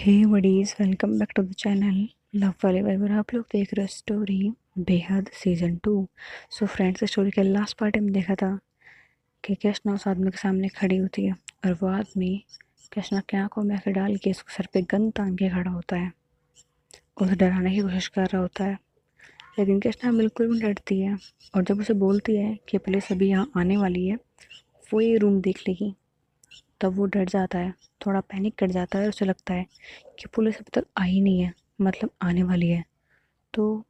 हे वडीज, welcome back to the channel love वाले vibe. और आप लोग देख रहे हो स्टोरी बेहद सीज़न 2। सो फ्रेंड्स, स्टोरी के लास्ट पार्ट में देखा था कि कृष्णा उस आदमी के सामने खड़ी होती है और वो आदमी कृष्णा की आंखों में आंखें डाल के उसके सर पे गन तान के खड़ा होता है। उसे डराने की कोशिश कर रहा होता है, लेकिन कृष्णा बिल्कुल भी डरती है। और जब उसे बोलती है कि पुलिस अभी यहाँ आने वाली है, वो ये रूम देख लेगी, तब वो डर जाता है, थोड़ा पैनिक कर जाता है। उसे लगता है कि पुलिस अभी तक आई नहीं है, मतलब आने वाली है, तो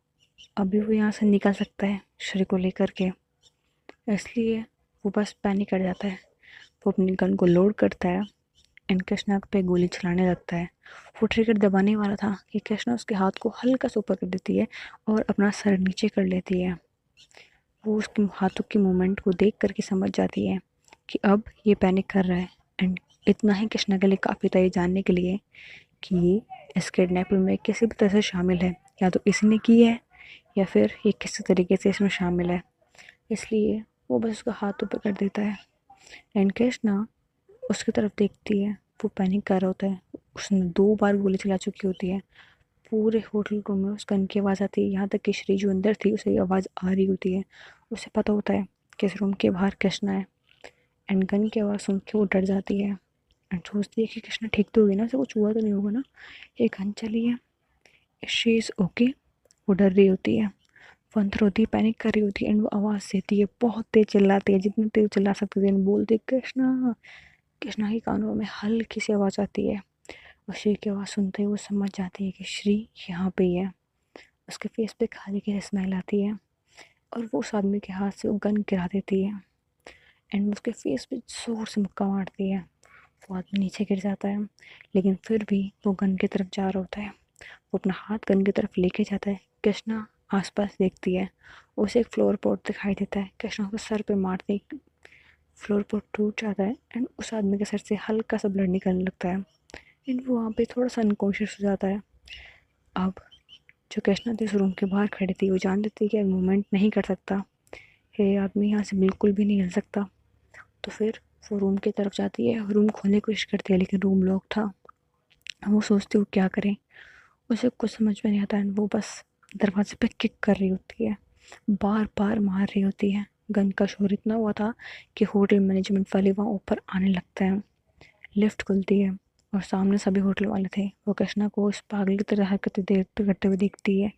अभी वो यहाँ से निकल सकता है श्री को लेकर के। इसलिए वो बस पैनिक कर जाता है। वो अपनी गन को लोड करता है एंड कृष्णा पे गोली चलाने लगता है। वो ट्रिगर दबाने वाला था कि कृष्णा उसके हाथ को हल्का सा ऊपर कर देती है और अपना सर नीचे कर लेती है। वो उसके हाथों की मूवमेंट को देख करके समझ जाती है कि अब ये पैनिक कर रहा है। एंड इतना ही कृष्णा के लिए काफ़ी था ये जानने के लिए कि ये इस किडनैपिंग में किसी भी तरह से शामिल है, या तो इसने की है या फिर ये किसी तरीके से इसमें शामिल है। इसलिए वो बस उसका हाथ ऊपर कर देता है एंड कृष्णा उसकी तरफ देखती है। वो पैनिक कर रहा होता है, उसने 2 बार गोली चला चुकी होती है। पूरे होटल रूम में उस गन की आवाज़ आती है, यहाँ तक कि श्री जो अंदर थी उसे आवाज़ आ रही होती है। उसे पता होता है कि इस रूम के बाहर कृष्णा है एंड गन की आवाज़ सुन के वो डर जाती है एंड सोचती है कि कृष्णा ठीक तो होगी ना, उसे कुछ हुआ तो नहीं होगा ना, ये गन चली है, शी इज़ ओके। वो डर रही होती है, वो अंदर होती है, पैनिक कर रही होती है एंड वो आवाज़ देती है, बहुत तेज चिल्लाती है, जितनी तेज चिल्ला सकती है। बोलती है कृष्णा। कृष्णा के कानों में हल्की सी आवाज़ आती है और श्री की आवाज़ सुनते ही वो समझ जाती है कि श्री यहाँ पे ही है। उसके फेस पे खाली की स्मेल आती है और वो उस आदमी के हाथ से वो गन गिरा देती है एंड उसके फेस पे जोर से मुक्का मारती है। वो आदमी नीचे गिर जाता है, लेकिन फिर भी वो गन की तरफ जा रहा होता है। वो अपना हाथ गन की तरफ लेके जाता है। कृष्णा आसपास देखती है, उसे एक फ्लोर पॉट दिखाई देता है। कृष्णा को सर पे मारते ही फ्लोर पॉट टूट जाता है एंड उस आदमी के सर से हल्का सा ब्लड निकलने लगता है एंड वो वहाँ पे थोड़ा सा अनकॉन्शियस हो जाता है। अब जो कृष्णा थी उस रूम के बाहर खड़ी थी, वो जान लेती है कि मूवमेंट नहीं कर सकता, ये आदमी यहाँ से बिल्कुल भी नहीं हिल सकता। तो फिर वो रूम की तरफ जाती है, रूम खोलने की कोशिश करती है, लेकिन रूम लॉक था। वो सोचती है वो क्या करें, उसे कुछ समझ में नहीं आता है। वो बस दरवाजे पे किक कर रही होती है, बार बार मार रही होती है। गन का शोर इतना हुआ था कि होटल मैनेजमेंट वाले वहाँ ऊपर आने लगते हैं। लिफ्ट खुलती है और सामने सभी होटल वाले थे। वो कृष्णा को इस पागल की तरह हरकतें देखते करते हुए देखती है।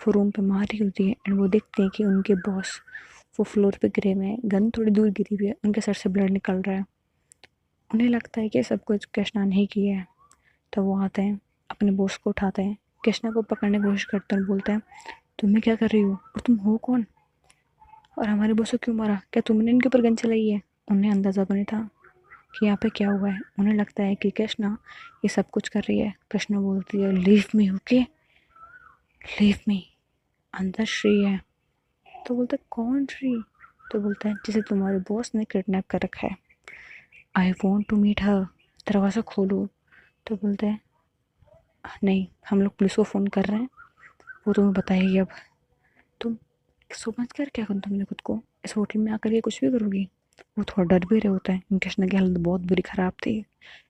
वो रूम पे मार रही होती है एंड वो देखते हैं कि उनके बॉस वो फ्लोर पे गिरे हुए हैं, गन थोड़ी दूर गिरी हुई है, उनके सर से ब्लड निकल रहा है। उन्हें लगता है कि सब कुछ कृष्णा ने ही किया है। तो वो आते हैं, अपने बॉस को उठाते हैं, कृष्णा को पकड़ने की कोशिश करते हैं और बोलते हैं तुम्हें क्या कर रही हो और तुम हो कौन, और हमारे बॉस को क्यों मारा, क्या तुमने इनके ऊपर गन चलाई है। उन्हें अंदाज़ा तो नहीं था कि यहाँ पे क्या हुआ है। उन्हें लगता है कि कृष्णा ये सब कुछ कर रही है। कृष्णा बोलती है leave me, okay leave me, अंदर श्री है। तो बोलता है कौन श्री। तो बोलता है जिसे तुम्हारे बॉस ने किडनैप कर रखा है, I want to meet her, दरवाज़ा खोलो। तो बोलते हैं नहीं, हम लोग पुलिस को फ़ोन कर रहे हैं, वो तुम्हें बताएगी। अब तुम समझ कर क्या करूँ, तुमने खुद को इस होटल में आकर के कुछ भी करोगी। वो थोड़ा डर भी रहे होता है, कृष्णा की हालत बहुत बुरी ख़राब थी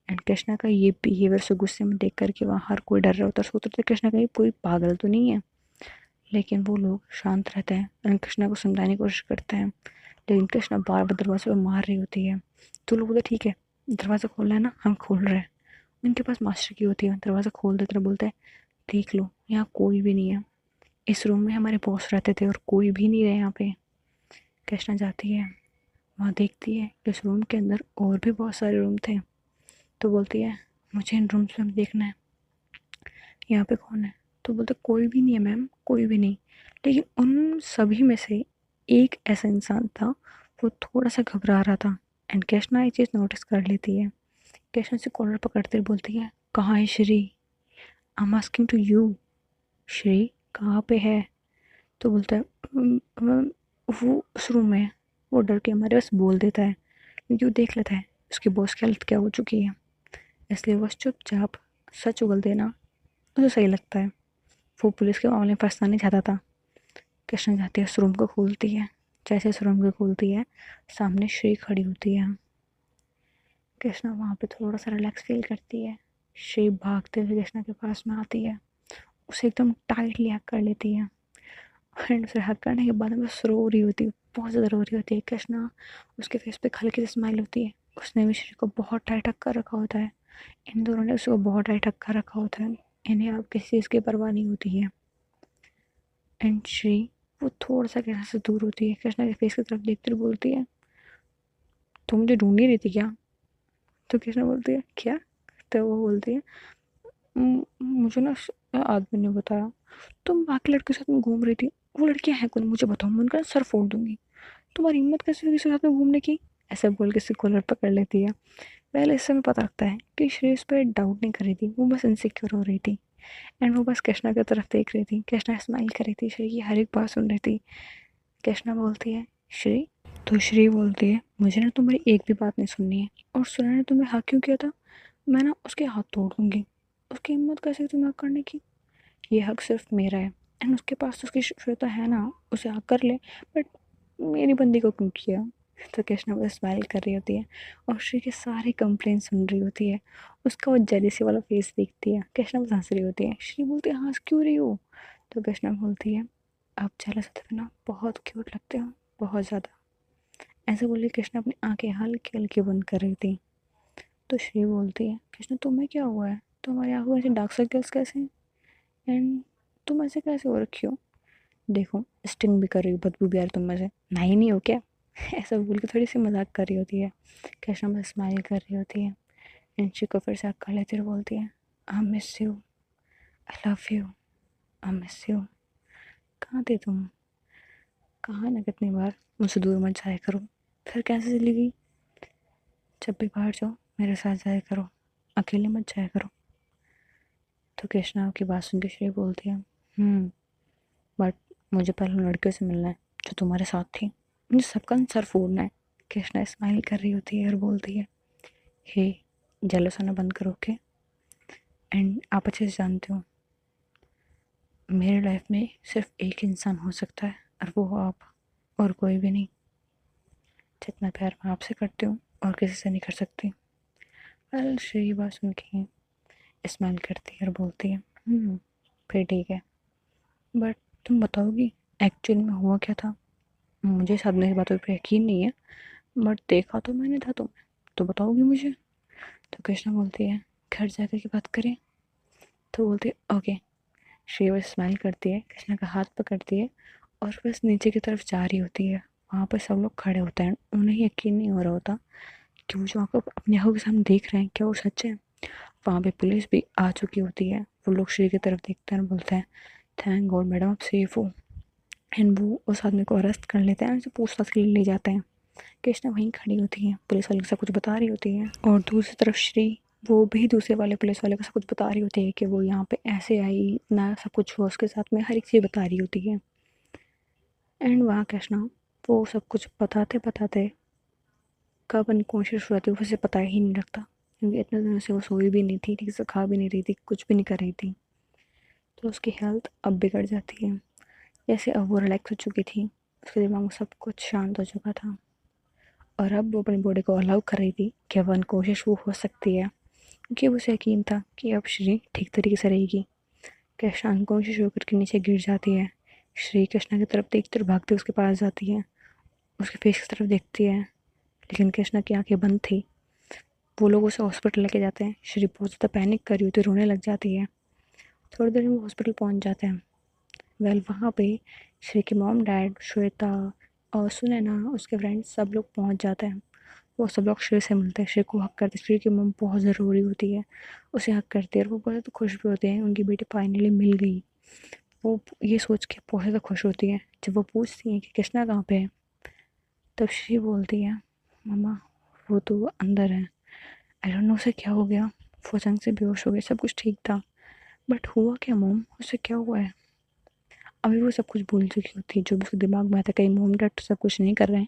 एंड कृष्णा का ये बिहेवियर से गुस्से में देख करके वहाँ हर कोई डर रहा होता है। सोचते थे कृष्णा कहीं कोई पागल तो नहीं है, लेकिन वो लोग शांत रहते हैं और कृष्णा को समझाने की कोशिश करते हैं। लेकिन कृष्णा बार बार दरवाजे पर मार रही होती है। तो लोग बोलते ठीक है, दरवाज़ा खोलना है ना, हम खोल रहे हैं। उनके पास मास्टर की होती है, दरवाज़ा खोल देते, बोलते हैं देख लो यहाँ कोई भी नहीं है, इस रूम में हमारे बॉस रहते थे और कोई भी नहीं रहे यहाँ पे। कृष्णा जाती है, वहाँ देखती है कि इस रूम के अंदर और भी बहुत सारे रूम थे। तो बोलती है मुझे इन रूम्स में देखना है, यहाँ पे कौन है। तो बोलते कोई भी नहीं है मैम, कोई भी नहीं। लेकिन उन सभी में से एक ऐसा इंसान था, वो थोड़ा सा घबरा रहा था एंड कृष्णा ये चीज़ नोटिस कर लेती है। कृष्णा से कॉलर पकड़ते बोलती है कहाँ है Shri, I am asking to you, Shri कहाँ पे है। तो बोलता है वो उस रूम में है। वो डर के हमारे पास बोल देता है क्योंकि वो देख लेता है उसके बॉस की हालत क्या हो चुकी है, इसलिए वो चुपचाप सच उगल देना उसे सही लगता है। वो पुलिस के मामले में फंसना नहीं चाहता था। कृष्णा जाती है, उस रूम को खोलती है। जैसे उस रूम को खोलती है, सामने श्री खड़ी होती है। कृष्णा वहाँ पे थोड़ा सा रिलैक्स फील करती है श्री भागते हुए कृष्णा के पास में आती है, उसे एकदम टाइटली हक कर लेती है एंड उसे हक करने के बाद बस रो रही होती है, बहुत ज़्यादा रो रही होती है। कृष्णा उसके फेस पे हल्की सी स्माइल होती है। उसने भी श्री को बहुत टाइट हक कर रखा होता है, इन दोनों ने उसको बहुत टाइट हक कर रखा होता है। इन्हें अब किसी चीज़ की परवाह नहीं होती है। एंड श्री वो थोड़ा सा कृष्णा से दूर होती है, कृष्णा के फेस की तरफ देखते हुए बोलती है, तुम मुझे ढूंढ नहीं रही थी क्या? तो कृष्णा बोलती है क्या? तो वो बोलती है, मुझे ना आदमी ने बताया तुम बाकी लड़कियों के साथ में घूम रही थी, वो लड़कियां हैं कौन मुझे बताओ, मैं उनका सर फोड़ दूंगी, तुम्हारी हिम्मत कैसे हुई किसी के साथ में घूमने की? ऐसे बोल के उसकी कॉलर पकड़ लेती है। पहले इससे हमें पता लगता है कि श्री उस पर डाउट नहीं कर रही थी, वो बस इनसिक्योर हो रही थी एंड वो बस कृष्णा की तरफ देख रही थी। कृष्णा स्माइल कर रही थी, श्री की हर एक बात सुन रही थी। कृष्णा बोलती है श्री, तो श्री बोलती है मुझे ना तुम्हारी एक भी बात नहीं सुननी है, और सुना ने तुम्हें हक क्यों किया था, मैं ना उसके हाथ तोड़ दूंगी, उसकी हिम्मत कैसे हुई तुम्हें हक करने की, ये हक सिर्फ मेरा है एंड उसके पास तो उसकी श्वेता है ना, उसे हक कर ले, बट मेरी बंदी को क्यों किया? तो कृष्णा बस स्माइल कर रही होती है और श्री के सारे कंप्लेन सुन रही होती है। उसका वो जेलिसी वाला फेस देखती है, कृष्णा बस हंस रही होती है। श्री बोलती है हंस क्यों रही हो? तो कृष्णा बोलती है आप जेलस होते हुए ना बहुत क्यूट लगते हो, बहुत ज़्यादा। ऐसे बोले कृष्णा अपनी आंखें हल्की हल्की बंद कर रही थी। तो श्री बोलती है कृष्णा तुम्हें क्या हुआ है, तुम्हारी आंखों में ऐसे डार्क सर्कल्स कैसे हैं एंड तुम ऐसे कैसे हो रखी हो? देखो स्टिंग भी कर रही हो, बदबू भी आ रही तुम में से, नहाई नहीं हो क्या? ऐसा बोल के थोड़ी सी मजाक कर रही होती है। कृष्णा बस स्माइल कर रही होती है एंड शी को फिर से कर लेती हुए बोलती है I miss you, I love you, I miss you. कहाँ थे तुम? कहाँ ना कितनी बार मुझसे दूर मत जाया करो, फिर कैसे चली गई? जब भी बाहर जाओ मेरे साथ जाया करो, अकेले मत जाया करो। तो कृष्णा की बात सुन के श्री बोलती है बट मुझे पहले उन लड़कियों से मिलना है जो तुम्हारे साथ थी, मुझे सबका सर फोड़ना है। कृष्णा स्माइल कर रही होती है और बोलती है हे जेलस होना बंद करो के, एंड आप अच्छे से जानते हो मेरे लाइफ में सिर्फ एक इंसान हो सकता है और वो हो आप, और कोई भी नहीं। जितना प्यार मैं आपसे करती हूँ और किसी से नहीं कर सकती। वेल श्री बात सुन के स्माइल करती है और बोलती है फिर ठीक है, बट तुम बताओगी एक्चुअल में हुआ क्या था? मुझे साधने की बातों पर यकीन नहीं है, बट देखा तो मैंने था तुम्हें, तो बताओगी मुझे? तो कृष्णा बोलती है घर जाकर की बात करें। तो बोलती है ओके। श्री बस स्माइल करती है, कृष्णा का हाथ पकड़ती है और बस नीचे की तरफ जा रही होती है। वहाँ पर सब लोग खड़े होते हैं, उन्हें यकीन नहीं हो रहा होता कि वो जो आंखों अपनी आंखों के सामने देख रहे हैं क्या वो सच है। वहाँ पे पुलिस भी आ चुकी होती है। वो लोग श्री की तरफ देखते हैं और बोलते हैं थैंक गॉड मैडम आप सेफ हो, एंड वो उस आदमी को अरेस्ट कर लेते हैं, उसे पूछताछ के लिए ले जाते हैं। कृष्णा वहीं खड़ी होती है, पुलिस वाले सब कुछ बता रही होती है, और दूसरी तरफ श्री वो भी दूसरे वाले पुलिस वाले को सब कुछ बता रही होती है कि वो यहाँ पे ऐसे आई ना, सब कुछ हुआ उसके साथ में, हर एक चीज़ बता रही होती है। एंड वहाँ कृष्णा वो सब कुछ बताते बताते कब अनकॉन्शियस हो जाती है उसे पता ही नहीं लगता, क्योंकि इतने दिनों से वो सोई भी नहीं थी, ठीक से खा भी नहीं रही थी, कुछ भी नहीं कर रही थी। तो उसकी हेल्थ अब बिगड़ जाती है। जैसे अब वो रिलैक्स हो चुकी थी, उसके दिमाग में सब कुछ शांत हो चुका था, और अब वो अपनी बॉडी को अलाउ कर रही थी कि अब अनकॉन्शियस वो हो सकती है, क्योंकि उसे यकीन था कि अब श्री ठीक तरीके से रहेगी। कृष्णा अनकॉन्शियस होकर के नीचे गिर जाती है। श्री कृष्णा की तरफ देखते और भागते उसके पास जाती है, उसके फेस की तरफ देखती है, लेकिन कृष्णा की आंखें बंद थी। वो लोग उसे हॉस्पिटल लेके जाते हैं। श्री बहुत ज़्यादा पैनिक कर रही होती है, रोने लग जाती है। थोड़ी देर में वो हॉस्पिटल पहुंच जाते हैं। वेल वहाँ पे श्री के मॉम डैड श्वेता और सुनैना उसके फ्रेंड्स सब लोग पहुंच जाते हैं। वो सब लोग श्री से मिलते हैं, श्री को हक करते हैं। श्री की मॉम बहुत ज़रूरी होती है, उसे हक करती है और वो बहुत ज़्यादा खुश भी होते हैं उनकी बेटी फाइनली मिल गई। वो ये सोच के बहुत ज़्यादा खुश होती है। जब वो पूछती हैं कि कृष्णा कहाँ पे है, तब श्री बोलती है मम्मा वो तो अंदर है, आई डोंट नो उसे क्या हो गया, वो अचानक से बेहोश हो गया, सब कुछ ठीक था, बट हुआ क्या मॉम, उसे क्या हुआ है? अभी वो सब कुछ भूल चुकी होती है, जो भी उसके दिमाग में आता है कहीं मॉम डैड तो सब कुछ नहीं कर रहे हैं,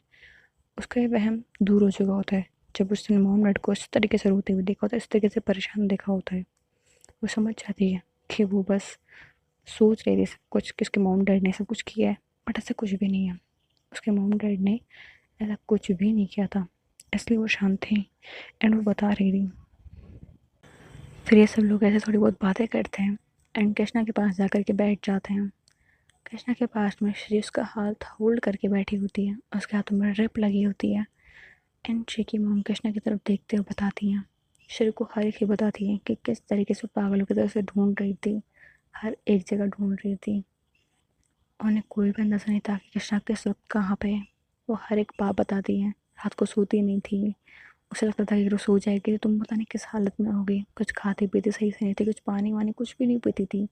उसका ये वहम दूर हो चुका होता है। जब उसने मॉम डैड को इस तरीके से रोते हुए देखा होता है, इस तरीके से परेशान देखा होता है, वो समझ जाती है कि वो बस सोच रही थी सब कुछ कि उसके मॉम डैड ने सब कुछ किया है, बट ऐसा कुछ भी नहीं है। उसके मॉम डैड ने ऐसा कुछ भी नहीं किया था, इसलिए वो शांत थी एंड वो बता रही थी फिर ये सब लोग ऐसे थोड़ी बहुत बातें करते हैं एंड कृष्णा के पास जाकर के बैठ जाते हैं। कृष्णा के पास में श्री उसका हाथ होल्ड करके बैठी होती है, उसके हाथों में रिप लगी होती है एंड श्री की मॉम कृष्णा की तरफ देखते हुए बताती हैं, श्री को हर एक बताती है कि किस तरीके से पागलों की तरह से ढूंढ रही थी, हर एक जगह ढूंढ रही थी। उन्हें कोई भी अंदाजा नहीं था कि कृष्णा किस वक्त कहाँ पे है। वो हर एक बात बताती है। रात को सोती नहीं थी, उसे लगता था कि अगर सो जाएगी तो तुम पता नहीं किस हालत में होगी, कुछ खाती पीती सही से नहीं थी, कुछ पानी वानी कुछ भी नहीं पीती थी,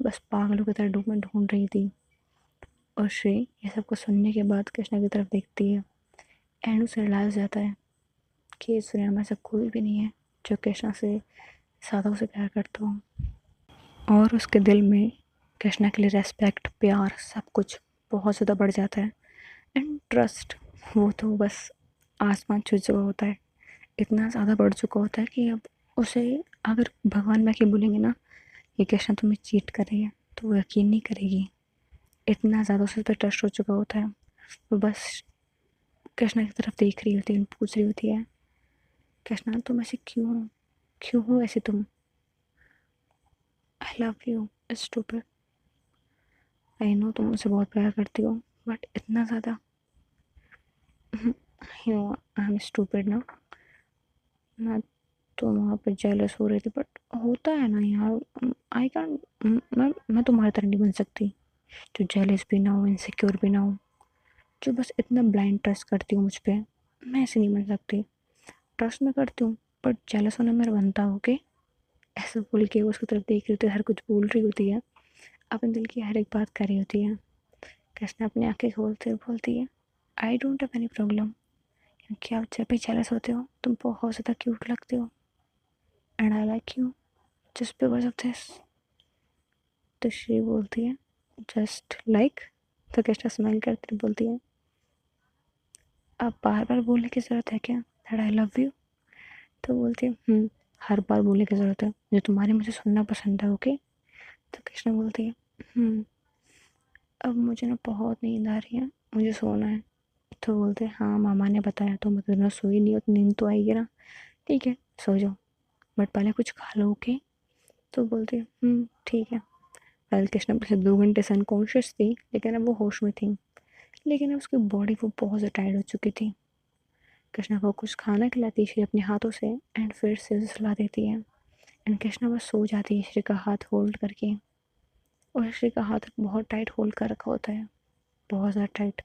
बस पागलों की तरह में ढूंढ रही थी। और श्री ये सब कुछ सुनने के बाद कृष्णा की तरफ देखती है एंड उसे रियलाइज हो जाता है कि इस दुनिया में ऐसा कोई भी नहीं है जो कृष्णा से ज़्यादा उसे प्यार करता हो। और उसके दिल में कृष्णा के लिए रेस्पेक्ट, प्यार, सब कुछ बहुत ज़्यादा बढ़ जाता है एंड ट्रस्ट, वो तो बस आसमान छू चुका होता है। इतना ज़्यादा बढ़ चुका होता है कि अब उसे अगर भगवान में के बोलेंगे ना कि कृष्णा तुम्हें चीट कर रही है तो वो यकीन नहीं करेगी। इतना ज़्यादा उसे पर ट्रस्ट हो चुका होता है। वो बस कृष्णा की तरफ देख रही होती है, पूछ रही होती है, कृष्णा तुम ऐसे क्यों क्यों हो ऐसे तुम, I love you stupid, I know तुम मुझसे बहुत प्यार करती हो बट इतना ज़्यादा, you know I am stupid ना। मैं तो वहाँ पे जेलस हो रही थी बट होता है ना यार, आई कैंट, मैं तुम्हारी तरह नहीं बन सकती जो जेलस भी ना हो, इनसिक्योर भी ना हो, जो बस इतना ब्लाइंड ट्रस्ट करती हूँ मुझ पर। मैं ऐसे नहीं बन सकती। ट्रस्ट मैं करती हूँ बट जेलस होना मेरा बनता हो के, ऐसे बोल के वो उसकी तरफ देख रही होती है, हर कुछ बोल रही होती है, अपने दिल की हर एक बात कर रही होती है। कृष्णा अपनी आंखें खोलते हुए बोलती है, I don't have any problem, क्योंकि आप जब भी जेलस होते हो तुम बहुत ज़्यादा क्यूट लगते हो and I like you just because of this. तो श्री बोलती है, जस्ट लाइक, तो कृष्णा स्माइल करती बोलती है, अब बार बार बोलने की ज़रूरत है क्या दैट आई लव यू। तो बोलती है, हर बार बोलने की ज़रूरत है, जो तुम्हारे मुझे सुनना पसंद है, ओके। तो कृष्णा बोलती है, अब मुझे ना बहुत नींद आ रही है, मुझे सोना है। तो बोलते हैं, हाँ मामा ने बताया तो मतलब ना सोई नहीं हो तो नींद तो आएगी ना, ठीक है सो जाओ बट पहले कुछ खा लो, ओके। तो बोलते हैं, ठीक है। पहले कृष्णा पिछले 2 घंटे से अनकॉन्शियस थी लेकिन अब वो होश में थी, लेकिन अब उसकी बॉडी वो बहुत ज़्यादा टायर्ड हो चुकी थी। कृष्णा को कुछ खाना खिलाती है श्री अपने हाथों से एंड फिर से उसे सुला देती है एंड कृष्णा बस सो जाती है श्री का हाथ होल्ड करके। और श्री का हाथ बहुत टाइट होल्ड कर रखा होता है, बहुत ज़्यादा टाइट।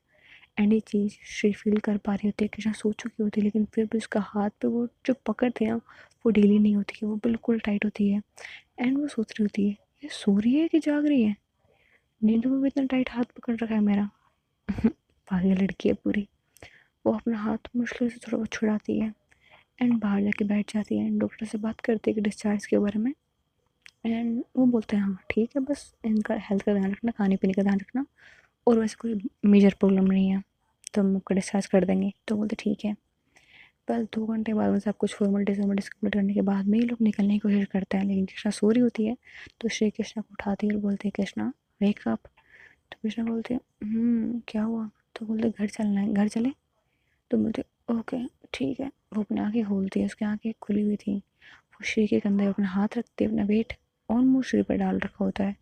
एंड ये चीज़ श्री फील कर पा रही होती है, कृष्णा सो चुकी होती है लेकिन फिर भी उसका हाथ पे वो जो पकड़ थे ना वो ढीली नहीं होती है, वो बिल्कुल टाइट होती है। एंड वो सोच रही होती है, ये सो रही है कि जाग रही है, नींद में भी इतना टाइट हाथ पकड़ रखा है मेरा। पागल लड़की है पूरी। वो अपना हाथ मुश्किल से थोड़ा बहुत छुड़ाती है एंड बाहर जाके बैठ जाती है एंड डॉक्टर से बात करती है कि डिस्चार्ज के बारे में। एंड वो बोलते हैं, हाँ ठीक है, बस इनका हेल्थ का ध्यान रखना, खाने पीने का ध्यान रखना, और वैसे कोई मेजर प्रॉब्लम नहीं है तो हम आपको डिस्चार्ज कर देंगे। तो बोलते ठीक है। बस 2 घंटे बाद में सब कुछ फॉर्मेलिटीज कंप्लीट करने के बाद में ये लोग निकलने की कोशिश करते हैं, लेकिन कृष्णा सो रही होती है। तो श्री कृष्णा को उठाती है और बोलते हैं, कृष्णा वेक अप। तो कृष्णा बोलते हैं, क्या हुआ। तो बोलते घर चलना है, घर चले। तो बोलते ओके ठीक है। वो अपनी आँखें खोलती है, उसकी आँखें खुली हुई थी। वो श्री के कंधे पर अपना हाथ रखती है, अपना वेट ऑलमोस्ट श्री पर डाल रखा होता है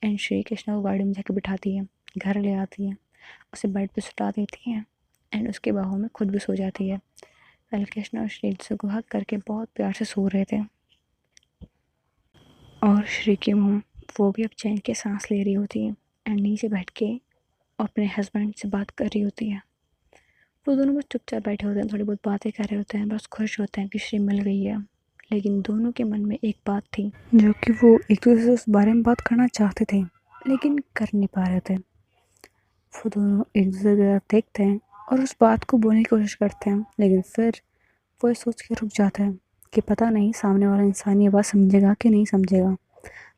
एंड श्री कृष्णा को गाड़ी में जाके बिठाती है, घर ले आती है, उसे बेड पे सुला देती है एंड उसके बाहों में खुद भी सो जाती है। कल कृष्णा और श्री को हक करके बहुत प्यार से सो रहे थे और श्री की मॉम वो भी अब चैन के सांस ले रही होती है एंड नीचे बैठ के अपने हस्बैंड से बात कर रही होती है। वो दोनों बस चुपचाप बैठे होते हैं, थोड़ी बहुत बातें कर रहे होते हैं, बस खुश होते हैं कि श्री मिल गई है। लेकिन दोनों के मन में एक बात थी जो कि वो एक दूसरे से उस बारे में बात करना चाहते थे लेकिन कर नहीं पा रहे थे। वो दोनों एक दूसरे की तरफ देखते हैं और उस बात को बोलने की कोशिश करते हैं, लेकिन फिर वो सोच के रुक जाता है कि पता नहीं सामने वाला इंसान ये बात समझेगा कि नहीं समझेगा।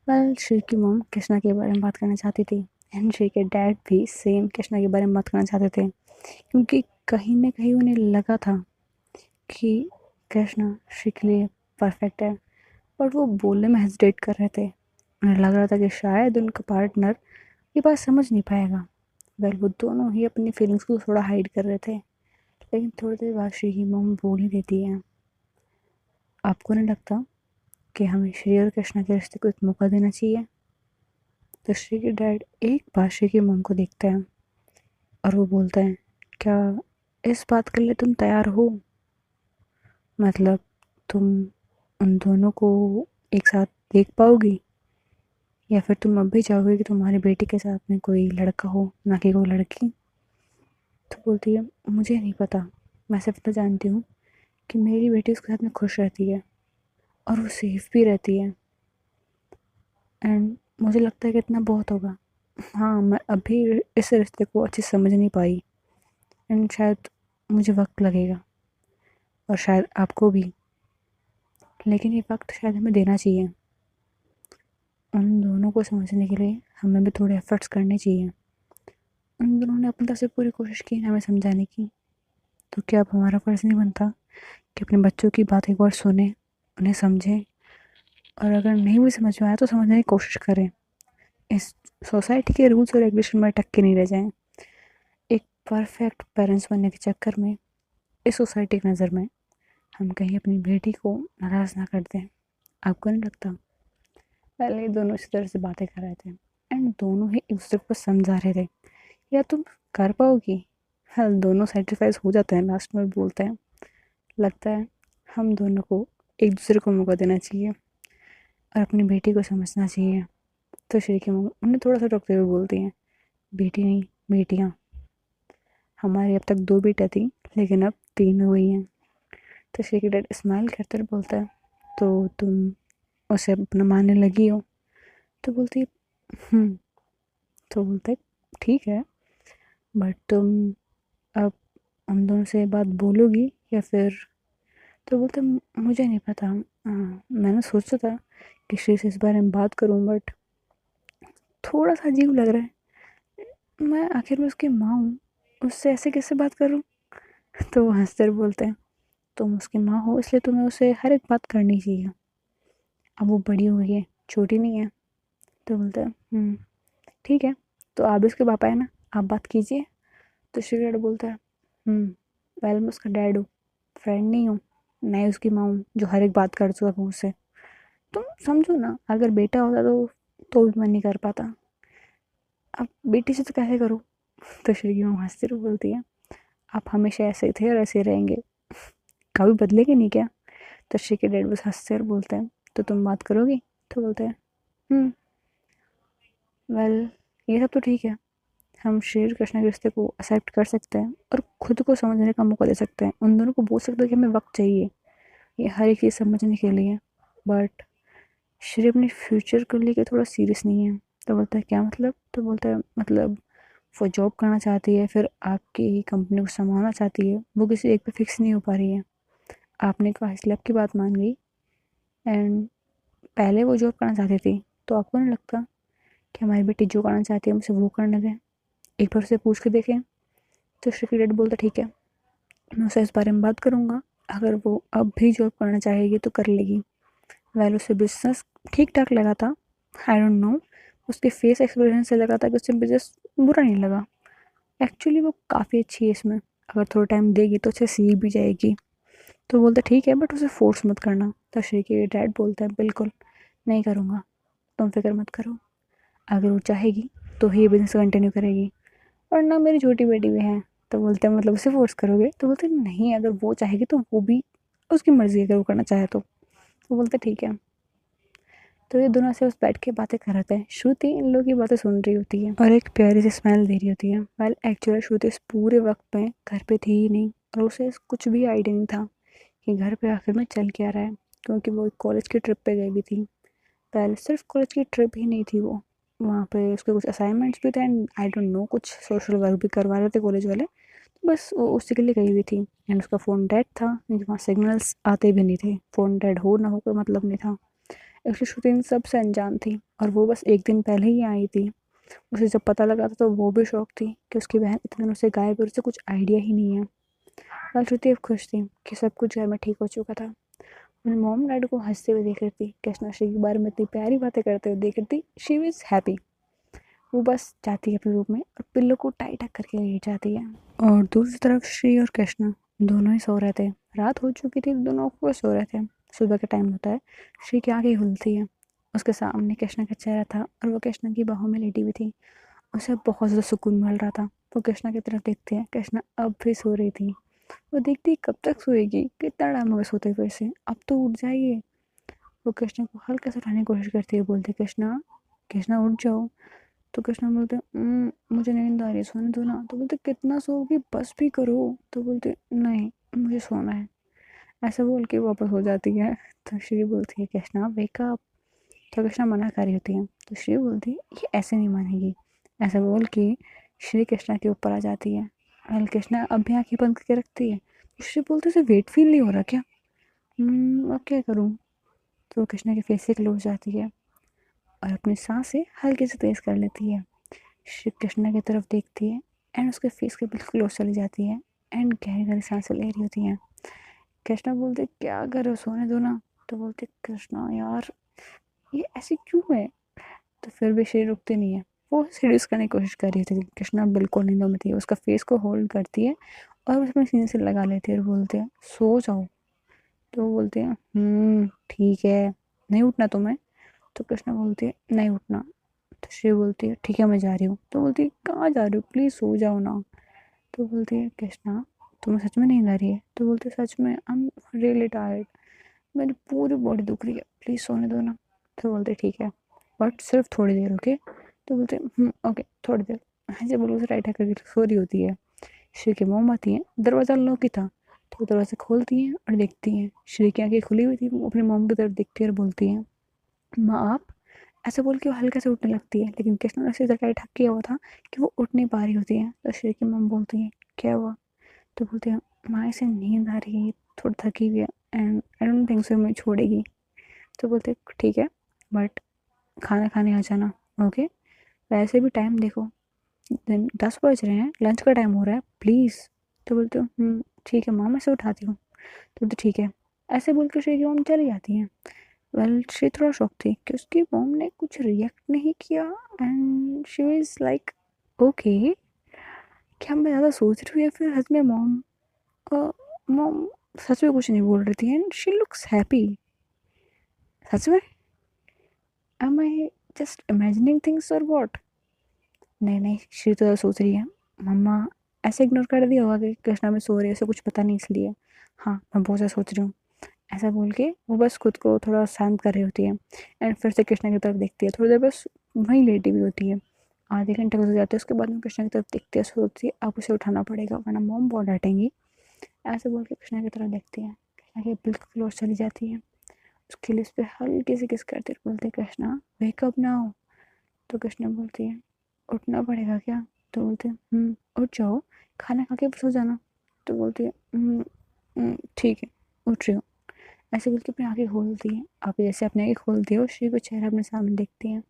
वेल श्री की मॉम कृष्णा के बारे में बात करना चाहती थी एंड श्री के डैड भी सेम कृष्णा के बारे में बात करना चाहते थे, क्योंकि कहीं ना कहीं उन्हें लगा था कि कृष्णा श्री के लिए परफेक्ट है, बट वो बोलने में हेजिटेट कर रहे थे। उन्हें लग रहा था कि शायद उनका पार्टनर ये बात समझ नहीं पाएगा। वेल वो दोनों ही अपनी फीलिंग्स को थोड़ा हाइड कर रहे थे, लेकिन थोड़ी देर बाद श्री की मॉम बोल ही देती है, आपको नहीं लगता कि हमें श्री और कृष्णा के रिश्ते को एक मौका देना चाहिए। तो श्री के डैड एक बार श्री की मॉम को देखते हैं और वो बोलता है, क्या इस बात के लिए तुम तैयार हो? मतलब तुम उन दोनों को एक साथ देख पाओगी, या फिर तुम अब भी चाहोगे कि तुम्हारी बेटी के साथ में कोई लड़का हो, ना कि कोई लड़की? तो बोलती है, मुझे नहीं पता, मैं सिर्फ तो जानती हूँ कि मेरी बेटी उसके साथ में खुश रहती है और वो सेफ भी रहती है, एंड मुझे लगता है कि इतना बहुत होगा। हाँ, मैं अभी इस रिश्ते को अच्छे से समझ नहीं पाई, एंड शायद मुझे वक्त लगेगा और शायद आपको भी, लेकिन ये वक्त शायद हमें देना चाहिए। उन दोनों को समझने के लिए हमें भी थोड़े एफर्ट्स करने चाहिए। उन दोनों ने अपनी तरफ से पूरी कोशिश की हमें समझाने की, तो क्या अब हमारा फ़र्ज़ नहीं बनता कि अपने बच्चों की बात एक बार सुने, उन्हें समझें, और अगर नहीं भी समझ में आया तो समझने की कोशिश करें। इस सोसाइटी के रूल्स और रेगुलेशन में अटक के नहीं रह जाएं। एक परफेक्ट पेरेंट्स बनने के चक्कर में इस सोसाइटी की नज़र में हम कहीं अपनी बेटी को नाराज़ ना कर दें। आपको नहीं लगता? पहले दोनों इसी तरह से बातें कर रहे थे एंड दोनों ही एक दूसरे को समझा रहे थे, या तुम कर पाओगी? हल दोनों सेटिस्फाइज हो जाते हैं, लास्ट में बोलते हैं, लगता है हम दोनों को एक दूसरे को मौका देना चाहिए और अपनी बेटी को समझना चाहिए। तो श्री की मम्मी उन्हें थोड़ा सा रोकते हुए बोलती हैं, बेटी नहीं, बेटियाँ। हमारी अब तक 2 बेटियाँ थी, लेकिन अब 3 हो गई हैं। तो श्री की डैड स्माइल करते हुए बोलता है, तो तुम उसे अपना मानने लगी हो? तो बोलती है, हम्म। तो बोलते, ठीक है, बट तुम अब हम दोनों से बात बोलोगी या फिर? तो बोलते, मुझे नहीं पता, मैंने सोचा था कि श्री से इस बारे में बात करूं, बट थोड़ा सा अजीब लग रहा है। मैं आखिर में उसकी माँ हूँ, उससे ऐसे कैसे बात करूं? तो वो हंसते हुए बोलते हैं, तुम उसकी माँ हो इसलिए तुम्हें उसे हर एक बात करनी चाहिए। अब वो बड़ी हुई है, छोटी नहीं है। तो बोलते हैं, ठीक है, तो आप भी उसके पापा है ना, आप बात कीजिए। तो श्री डैड बोलता है, वेल मैं उसका डैड हूँ, फ्रेंड नहीं हूँ, मैं उसकी माँ हूँ जो हर एक बात कर सकूँ उससे। तुम समझो ना, अगर बेटा होता तो भी मैं नहीं कर पाता, अब बेटी से तो कैसे करूँ? तो श्री की माँ हंसती हुई बोलती है, आप हमेशा ऐसे ही थे और ऐसे ही रहेंगे, कभी बदलेंगे नहीं क्या? तो श्री के डैड बस हंसते और बोलते हैं, तो तुम बात करोगी? तो बोलते हैं, वेल ये सब तो ठीक है, हम श्री और कृष्णा के रिश्ते को एक्सेप्ट कर सकते हैं और खुद को समझने का मौका दे सकते हैं। उन दोनों को बोल सकते हैं कि हमें वक्त चाहिए ये हर एक चीज़ समझने के लिए, बट श्री अपने फ्यूचर को लेकर थोड़ा सीरियस नहीं है। तो बोलता है, क्या मतलब? तो बोलता है, मतलब वो जॉब करना चाहती है, फिर आपकी कंपनी को संभालना चाहती है, वो किसी एक पे फिक्स नहीं हो पा रही है। आपने कहा इसलिए आपकी बात मान गई, एंड पहले वो जॉब करना चाहती थी, तो आपको नहीं लगता कि हमारी बेटी जो करना चाहती है मुझे वो करने दें? एक बार उसे पूछ के देखें। तो श्री डैड बोलता, ठीक है, मैं उससे इस बारे में बात करूँगा, अगर वो अब भी जॉब करना चाहेगी तो कर लेगी। वेल उसे बिजनेस ठीक ठाक लगा था, आई डोंट नो, उसके फेस एक्सप्रेशन से लगा था कि उसे बिजनेस बुरा नहीं लगा। एक्चुअली वो काफ़ी अच्छी है इसमें, अगर थोड़ा टाइम देगी तो अच्छे सीख भी जाएगी। तो बोलता ठीक है, बट उसे फोर्स मत करना। तो श्री के डैड बोलता है, बिल्कुल नहीं करूँगा, तुम फिक्र मत करो, अगर वो चाहेगी तो ही बिजनेस कंटिन्यू करेगी, और ना मेरी छोटी बेटी भी है। तो बोलते हैं, मतलब उसे फोर्स करोगे? तो बोलते हैं, नहीं, अगर वो चाहेगी तो वो भी उसकी मर्ज़ी है, अगर वो करना चाहे तो बोलते ठीक है। तो ये दोनों ऐसे बस बैठ के बातें कर रहे थे। श्रुति इन लोगों की बातें सुन रही होती है और एक प्यारी सी स्मेल दे रही होती है। वेल एक्चुअली श्रुति इस पूरे वक्त में घर पे थी ही नहीं, और उसे कुछ भी आइडिया नहीं था कि घर पे आखिर में चल क्या रहा है, क्योंकि वो कॉलेज की ट्रिप पे गई हुई थी। पहले सिर्फ कॉलेज की ट्रिप ही नहीं थी वो, वहाँ पे उसके कुछ असाइनमेंट्स भी थे एंड आई डोंट नो कुछ सोशल वर्क भी करवा रहे थे कॉलेज वाले, तो बस वो उसी के लिए गई हुई थी। एंड उसका फ़ोन डेड था, वहाँ सिग्नल्स आते भी नहीं थे, फ़ोन डेड हो ना हो कोई मतलब नहीं था। एक्चुअली श्रुति इन सबसे अनजान थी और वो बस एक दिन पहले ही आई थी। उसे जब पता लगा था तो वो भी शौक थी कि उसकी बहन इतने दिनों से गायब है और उसे कुछ आइडिया ही नहीं है। पर श्रुति अब खुश थी कि सब कुछ घर में ठीक हो चुका था। अपने मॉम डैड को हंसते हुए देख रही थी, कृष्णा श्री के बारे में इतनी प्यारी बातें करते हुए देख रही थी। She is happy. वो बस जाती है अपने रूम में और पिल्लो को टाइट करके लेट जाती है। और दूसरी तरफ श्री और कृष्णा दोनों ही सो रहे थे। रात हो चुकी थी, दोनों को सो रहे थे। सुबह का टाइम होता है। श्री की आंखें खुलती है, उसके सामने कृष्णा का चेहरा था और वो कृष्णा की बाहों में लेटी हुई थी। उसे बहुत ज़्यादा सुकून मिल रहा था। वो कृष्णा की तरफ देखती है, कृष्णा अब भी सो रही थी। वो देखती कब तक सोएगी, कितना टाइम हो गया सोते हुए से, अब तो उठ जाइए। वो कृष्णा को हल्का सा उठाने की कोशिश करती है, बोलती कृष्णा कृष्णा उठ जाओ। तो कृष्णा बोलते मुझे नींद आ रही है, सोने दो ना। तो बोलते कितना सोओगी, बस भी करो। तो बोलते नहीं, मुझे सोना है। ऐसा बोल के वापस हो जाती है। तो श्री बोलती है कृष्णा वेकअप। तो कृष्णा मना कर रही होती है, तो श्री बोलती है ये ऐसे नहीं मानेगी। ऐसा बोल के श्री कृष्णा के ऊपर आ जाती है और कृष्णा अब भी आंखें बंद करके रखती है। तो श्री बोलती है वेट फील नहीं हो रहा क्या? अब क्या करूँ? तो कृष्णा के फेस से क्लोज जाती है और अपनी सांसें हल्के से तेज कर लेती है। श्री कृष्णा की तरफ देखती है एंड उसके फेस के बिल्कुल क्लोज चली जाती है एंड गहरी गहरी सांसें ले रही होती हैं। कृष्णा बोलते क्या कर रहे हो, सोने दो ना। तो बोलते कृष्णा यार ये ऐसी क्यों है। तो फिर भी श्री रुकती नहीं है, वो सीड्यूस करने की कोशिश कर रही थी। कृष्णा बिल्कुल नींदों में थी, उसका फेस को होल्ड करती है और उसमें सीने से लगा लेती है और बोलते हैं सो जाओ। तो वो बोलते हैं ठीक है, नहीं उठना तुम्हें। तो कृष्णा बोलती है नहीं उठना। तो श्री बोलती है ठीक है मैं जा रही हूँ। तो बोलती है कहाँ जा रही हो, प्लीज़ सो जाओ ना। तो बोलती है कृष्णा तुम्हें सच में नींद आ रही है। तो बोलती है सच में, आई एम रियली टायर्ड, मेरी पूरी बॉडी दुख रही है, प्लीज़ सोने दो ना। तो बोलते ठीक है बट सिर्फ थोड़ी देर, ओके। तो बोलते ओके थोड़ी देर। ऐसे बोलो उसे राइट करके सो रही होती है। श्री की मोम आती है, दरवाज़ा लॉक ही था। तो वो दरवाज़ा खोलती हैं और देखती हैं श्री की आंखें खुली हुई थी। वो अपनी मोम की तरफ देखती है और बोलती हैं माँ आप। ऐसे बोल के वो हल्के से उठने लगती है, लेकिन कृष्णा ने उसे इतना टाइट हक किया हुआ था कि वो उठ नहीं पा रही होती है। तो श्री की मम बोलती है क्या हुआ। तो बोलते हैं माँ इसे नींद आ रही है, थोड़ी थकी हुई है and I don't think so मुझे छोड़ेगी। तो बोलते ठीक है बट खाना खाने आ जाना, ओके। वैसे भी टाइम देखो, दिन 10 बज रहे हैं, लंच का टाइम हो रहा है, प्लीज़। तो बोलते हो ठीक है माँ मैं से उठाती हूँ। तो बोलते ठीक है। ऐसे बोल के श्री की मम चली जाती हैं। वेल श्री थोड़ा शॉक थी कि उसकी मॉम ने कुछ रिएक्ट नहीं किया and she was like okay, क्या मैं ज़्यादा सोच रही हूँ या फिर सच में मॉम मॉम सच में कुछ नहीं बोल रही थी एंड शी लुक्स हैप्पी। सच में am I just imagining things और व्हाट। नहीं नहीं, श्री तो सोच रही है मम्मा ऐसे इग्नोर कर दिया होगा कि कृष्णा में सो रही है, उसे कुछ पता नहीं इसलिए। हाँ मैं बहुत ज़्यादा सोच रही हूँ। ऐसा बोल के वो बस खुद को थोड़ा शांत कर रही होती है एंड फिर से कृष्णा की तरफ देखती है। थोड़ी देर बस वहीं लेटी हुई होती है, आधे घंटे गुजर जाते हैं। उसके बाद में कृष्णा की तरफ देखती है, सोचती है अब उसे उठाना पड़ेगा वरना मॉम बहुत डांटेंगी। ऐसे बोल के कृष्णा की तरफ देखती है, कृष्णा की बिल्कुल क्लोज चली जाती है, उसके लिप्स पे हल्की सी किस करती है, बोलती है कृष्णा वेकअप ना हो। तो कृष्णा बोलती है उठना पड़ेगा क्या। तो बोलते हैं उठ जाओ, खाना खा के सो जाना। तो बोलती है ठीक है उठ रही हूँ। ऐसे बोल के अपनी आंखें खोलती है। आप जैसे अपनी आंखें खोलती हो श्री को चेहरा अपने सामने देखती हैं।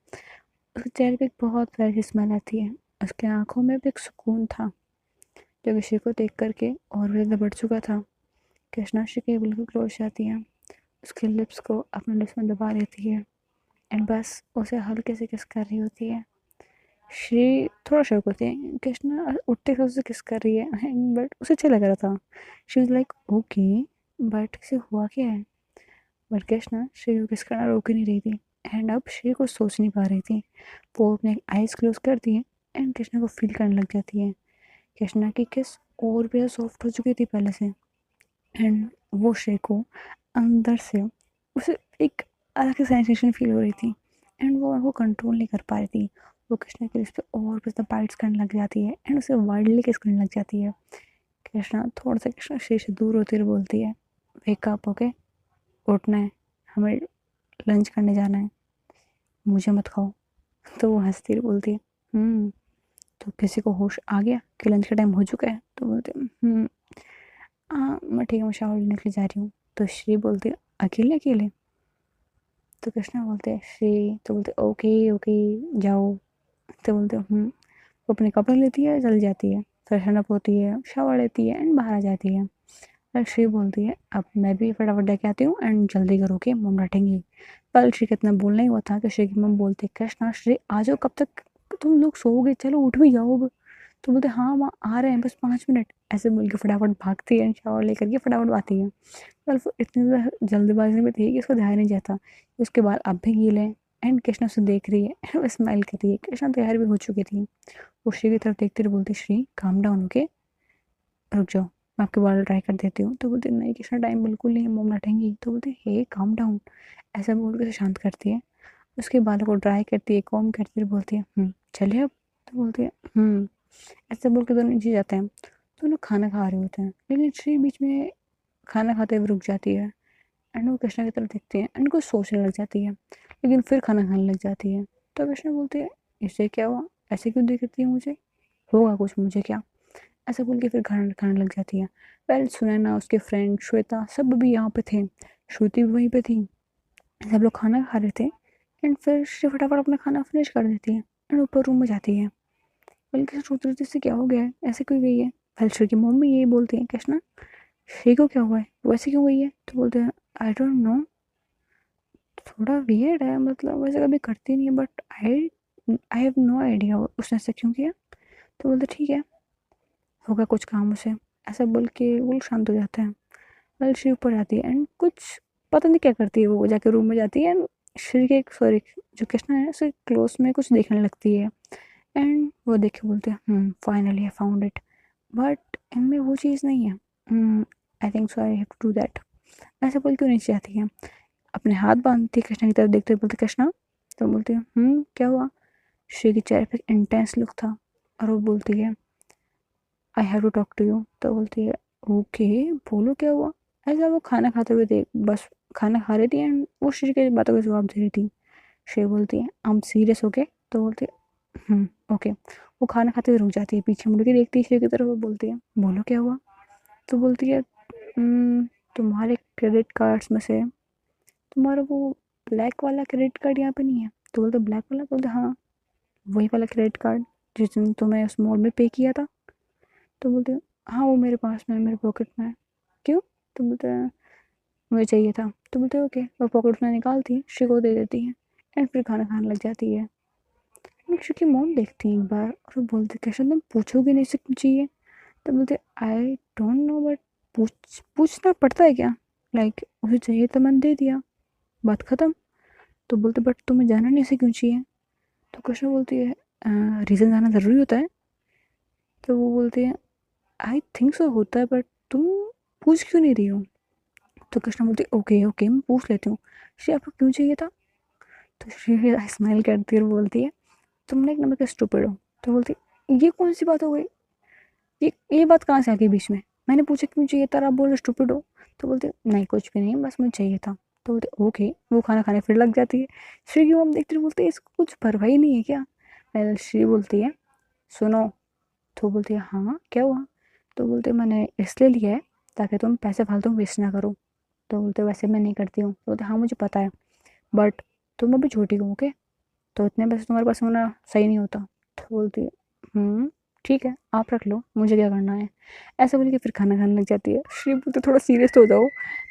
उसके चेहरे पे एक बहुत प्यारी स्माइल आती है, उसके आंखों में भी एक सुकून था जो कि श्री को देख करके और भी ज़्यादा बढ़ चुका था। कृष्णा श्री के बिल्कुल क्लोज जाती है, उसके लिप्स को अपने लिप्स में दबा लेती है एंड बस उसे हल्के से किस कर रही होती है। श्री थोड़ा शौक होती है, कृष्णा उठते से उसे किस कर रही है बट उसे अच्छा लग रहा था। She is like okay but इसे हुआ क्या है। बट कृष्णा श्री को किस करना रोक ही नहीं रही थी एंड अब श्री को सोच नहीं पा रही थी। वो अपने आइज़ क्लोज करती है एंड कृष्णा को फील करने लग जाती है। कृष्णा की किस और भी सॉफ्ट हो चुकी थी पहले से एंड वो श्री को अंदर से उसे एक अलग सी सेंसेशन फील हो रही थी एंड वो कंट्रोल नहीं कर पा रही थी। वो कृष्णा के लिप्स पे और भी ज़्यादा बाइट्स करने लग जाती है एंड उसे वाइल्डली किस करने लग जाती है। कृष्णा थोड़ा सा कृष्णा श्री से दूर होती हुई बोलती है वेकअप ओके, उठना है, हमें लंच करने जाना है, मुझे मत खाओ। तो वो हंसती हुई बोलती है तो किसी को होश आ गया कि लंच का टाइम हो चुका है। तो बोलते हाँ मैं ठीक है, मैं शावर लेने के लिए जा रही हूँ। तो श्री बोलती है अकेले अकेले। तो कृष्णा बोलते हैं श्री, तो बोलते ओके ओके जाओ। तो बोलते वो अपने कपड़े लेती है, चली जाती है, फ्रेशन अप होती है, शावर लेती है एंड बाहर आ जाती है। और श्री बोलती है अब मैं भी फटाफट जाके आती हूँ एंड जल्दी करो कि मम डांटेंगी। पर श्री कितना बोलना ही हुआ था कि श्री की मम बोलती कृष्णा श्री आ जाओ, कब तक तुम लोग सोओगे, चलो उठ भी जाओ अब। तो बोलते हाँ वहाँ आ रहे हैं बस 5 मिनट, ऐसे बोल के फटाफट भागती है, शावर लेकर के फटाफट आती है। कल इतनी ज़्यादा जल्दबाजी में थी कि उसको ध्यान नहीं जाता, उसके बाद अब भी गीले हैं। एंड कृष्णा उसे देख रही है वो स्माइल कर रही है। कृष्णा तैयार भी हो चुकी थी, वो श्री की तरफ देखते रहे, बोलती श्री काम डाउन होके रुक जाओ, मैं आपके बाल ट्राई कर देती हूँ। तो बोलती नहीं कृष्णा टाइम बिल्कुल नहीं है, मोम डांटेंगी। तो बोलती हे काम डाउन, ऐसा बोल के उसे शांत करती है। उसके बालों को ड्राई करती है, कॉम करती है, बोलती है चलिए अब। तो बोलती है ऐसे बोल के दोनों नीचे जाते हैं। दोनों खाना खा रहे होते हैं, लेकिन श्री बीच में खाना खाते हुए रुक जाती है। एंड वो कृष्णा की तरफ देखती है एंड कुछ सोचने लग जाती है, लेकिन फिर खाना खाने लग जाती है। तो कृष्णा बोलती है इससे क्या हुआ, ऐसे क्यों देखती है मुझे, होगा कुछ मुझे क्या, ऐसा बोल के फिर खाना खाने लग जाती है। वेल सुनैना, उसके फ्रेंड श्वेता सब भी यहाँ पे थे, श्रुति भी वहीं पे थी, सब लोग खाना खा रहे थे। एंड फिर श्री फटाफट अपना खाना फिनिश कर देती है एंड ऊपर रूम में जाती है। बल्कि सोच रही थी इससे क्या हो गया है, ऐसे क्यों गई है। वेल श्री की मम्मी यही बोलती है कृष्णा श्री को क्या हुआ है, वो ऐसे क्यों गई है। तो बोलते हैं आई डोंट नो, थोड़ा वियर्ड है, मतलब वैसे कभी करती नहीं है, but I have no idea उसने ऐसा क्यों किया। तो बोलते ठीक है, होगा कुछ काम उसे, ऐसा बोल के वो लोग शांत हो जाते हैं। वेल श्री ऊपर जाती है एंड कुछ पता नहीं क्या करती है, वो जाके रूम में जाती है एंड श्री के सॉरी जो कृष्णा है उसे क्लोज में कुछ देखने लगती है। एंड वो देख के बोलते हैं finally I found it, but इनमें वो चीज़ नहीं है, I think so I have to do that, ऐसे बोल के नीचे आती है, अपने हाथ बांधती है कृष्णा की तरफ देखते हुए, बोलते कृष्णा। तो बोलती है क्या हुआ। श्री के चेहरे पे इंटेंस लुक था और वो बोलती है I have to talk to you. तो बोलती है ओके बोलो क्या हुआ। ऐसा वो खाना खाते हुए देख बस खाना खा रही थी एंड वो श्री की बातों का जवाब दे रही थी। श्री बोलती है आई एम सीरियस ओके। तो बोलती है ओके। वो खाना खाते हुए रुक जाती है, पीछे मुड़ के देखती है श्री की तरफ, वो बोलती है बोलो क्या हुआ। तो बोलती है तुम्हारे क्रेडिट कार्ड्स में से तुम्हारा वो ब्लैक वाला क्रेडिट कार्ड यहाँ पे नहीं है। तो बोलते ब्लैक वाला। बोलते हाँ वही वाला क्रेडिट कार्ड जिस दिन तुम्हें उस मॉल में पे किया था। तो बोलते हाँ वो मेरे पास में है, मेरे पॉकेट में है। क्यों। तो बोलते हैं मुझे चाहिए था। तो बोलते ओके, वो पॉकेट में निकालती है, श्री को दे देती है एंड फिर खाना खाने लग जाती है। श्री की मॉम देखती है एक बार और वो बोलते कैसे तुम पूछोगे नहीं, से क्यों चाहिए। तो बोलते आई डोंट नो बट पूछना पड़ता है क्या, लाइक उसे चाहिए तो मैंने दे दिया, बात ख़त्म। तो बोलते बट तुम्हें जाना नहीं, ऐसे क्यों चाहिए। तो कृष्णा बोलती है रीज़न जाना ज़रूरी होता है। तो वो बोलती है आई थिंक सो होता है बट तुम पूछ क्यों नहीं रही हो। तो कृष्णा बोलती है ओके ओके मैं पूछ लेती हूँ, श्री आपको क्यों चाहिए था। तो श्री स्माइल करती है और बोलती है तुम ना एक नंबर का स्टूपिड हो। तो बोलती ये कौन सी बात हो गई, ये बात कहाँ से आ गई बीच में, मैंने पूछा क्यों चाहिए था, आप बोल रहे स्टूपिड हो। तो बोलते नहीं कुछ भी नहीं, बस मुझे चाहिए था। तो बोलते ओके, वो खाना खाने फिर लग जाती है। श्री की मम देखती है, बोलते इसको कुछ परवाही नहीं है क्या। पहले श्री बोलती है सुनो। तो बोलती है हाँ क्या हुआ। तो बोलते मैंने इसलिए लिया है ताकि तुम पैसे फालतू वेस्ट ना करो। तो बोलते वैसे मैं नहीं करती हूँ। तो बोलते हाँ मुझे पता है बट तुम अभी छोटी हो ओके, तो इतने पैसे तुम्हारे पास होना सही नहीं होता। तो बोलती है ठीक है आप रख लो, मुझे क्या करना है। ऐसा बोल के फिर खाना खाने लग जाती है। श्री बोलते थोड़ा सीरियस हो जाओ,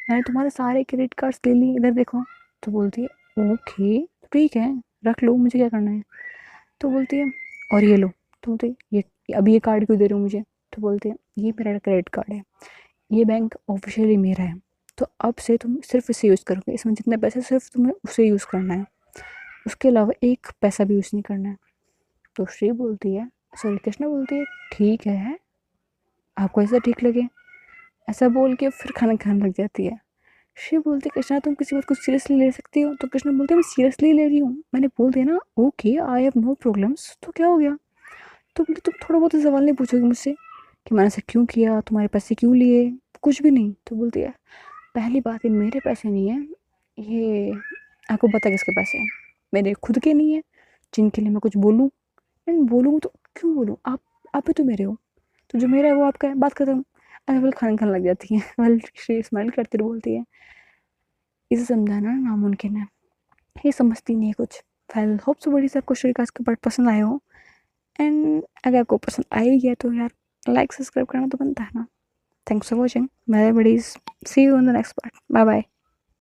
मैंने तुम्हारे सारे क्रेडिट कार्ड्स ले लिए, इधर देखो। तो बोलती है ओके ठीक है रख लो, मुझे क्या करना है। तो बोलती है और ये लो। तो बोलती है ये अभी ये कार्ड क्यों दे रहे हो मुझे। तो बोलते हैं ये मेरा क्रेडिट कार्ड है, ये बैंक ऑफिशियली मेरा है, तो अब से तुम सिर्फ इसे यूज़ करोगे, इसमें जितने पैसे सिर्फ तुम्हें उसे यूज़ करना है, उसके अलावा एक पैसा भी यूज़ नहीं करना है। तो श्री बोलती है सॉरी कृष्णा बोलती है ठीक है आपको ऐसा ठीक लगे, ऐसा बोल के फिर खाना खाने लग जाती है। श्री बोलती है कृष्णा तुम किसी बात को सीरियसली ले सकती हो। तो कृष्णा बोलते मैं सीरियसली ले रही हूँ, मैंने बोल दिया ना okay I have no problems, तो क्या हो गया। तो बोलती तुम थोड़ा बहुत सवाल नहीं पूछोगे मुझसे कि मैंने ऐसा क्यों किया, तुम्हारे पैसे क्यों लिए, कुछ भी नहीं। तो बोलती है पहली बात है मेरे पैसे नहीं है ये, आपको पता किसके पैसे हैं, मेरे खुद के नहीं है जिनके लिए मैं कुछ बोलूँ, एंड बोलूँ तो क्यों बोलूँ, आप भी तो मेरे हो, तो जो मेरा है वो आपका है, बात खत्म। ऐसे बोल खाना खाने लग जाती है। वेल श्री स्माइल करती रह बोलती है इसे समझाना नामुमकिन है, ये समझती नहीं है कुछ। वेल होप सो बड़ी से आपको श्री का इसका पार्ट पसंद आया हो, एंड अगर आपको पसंद आ ही गया तो यार लाइक सब्सक्राइब करना तो बनता है ना। Thanks for watching my buddies, see you in the next part, bye bye.